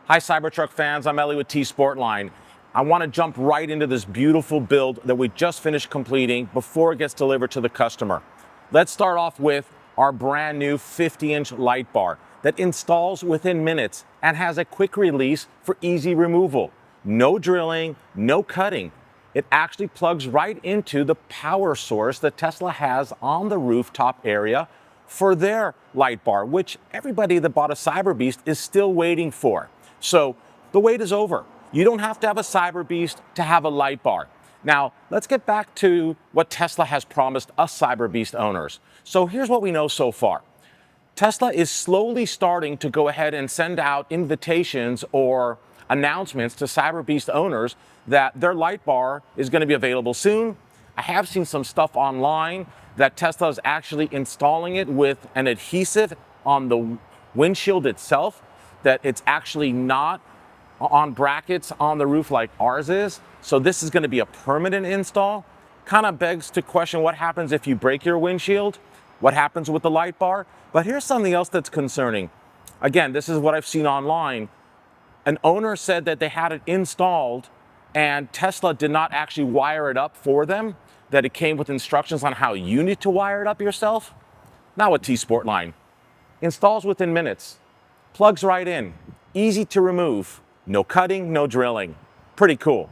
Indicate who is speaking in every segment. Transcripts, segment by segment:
Speaker 1: Hi Cybertruck fans, I'm Ellie with T-sportline. I want to jump right into this beautiful build that we just finished completing before it gets delivered to the customer. Let's start off with our brand new 50-inch light bar that installs within minutes and has a quick release for easy removal. No drilling, no cutting. It actually plugs right into the power source that Tesla has on the rooftop area for their light bar, which everybody that bought a Cyberbeast is still waiting for. So the wait is over. You don't have to have a Cyberbeast to have a light bar. Now, let's get back to what Tesla has promised us Cyberbeast owners. So here's what we know so far. Tesla is slowly starting to go ahead and send out invitations or announcements to Cyberbeast owners that their light bar is going to be available soon. I have seen some stuff online that Tesla is actually installing it with an adhesive on the windshield itself, that it's actually not on brackets on the roof like ours is. So this is going to be a permanent install. Kind of begs to question what happens if you break your windshield, what happens with the light bar. But here's something else that's concerning. Again, this is what I've seen online. An owner said that they had it installed and Tesla did not actually wire it up for them, that it came with instructions on how you need to wire it up yourself. Now with T-sportline, installs within minutes, plugs right in, easy to remove, no cutting, no drilling. Pretty cool.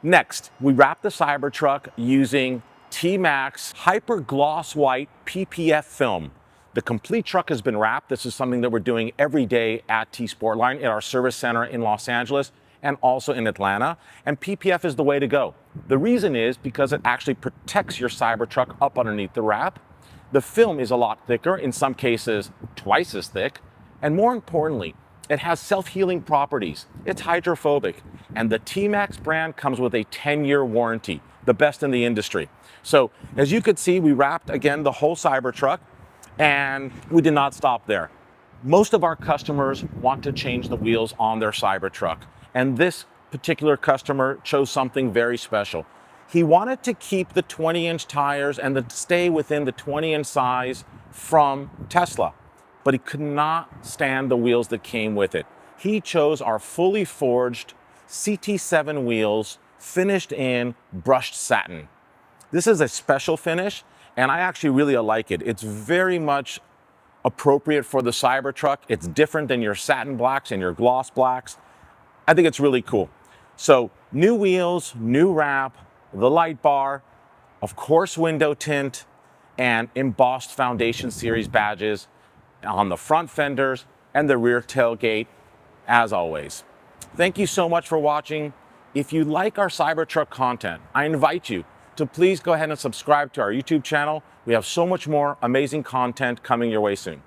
Speaker 1: Next, we wrap the Cybertruck using T-Max Hyper Gloss White PPF film. The complete truck has been wrapped. This is something that we're doing every day at T-sportline at our service center in Los Angeles and also in Atlanta. And PPF is the way to go. The reason is because it actually protects your Cybertruck up underneath the wrap. The film is a lot thicker, in some cases twice as thick. And more importantly, it has self-healing properties. It's hydrophobic. And the T-Max brand comes with a 10-year warranty, the best in the industry. So as you could see, we wrapped again the whole Cybertruck. And we did not stop there. Most of our customers want to change the wheels on their Cybertruck. And this particular customer chose something very special. He wanted to keep the 20-inch tires and stay within the 20-inch size from Tesla, but he could not stand the wheels that came with it. He chose our fully forged CT7 wheels, finished in brushed satin. This is a special finish, and I actually really like it. It's very much appropriate for the Cybertruck. It's different than your satin blacks and your gloss blacks. I think it's really cool. So new wheels, new wrap, the light bar, of course window tint, and embossed Foundation Series badges on the front fenders and the rear tailgate, as always. Thank you so much for watching. If you like our Cybertruck content, I invite you to please go ahead and subscribe to our YouTube channel. We have so much more amazing content coming your way soon.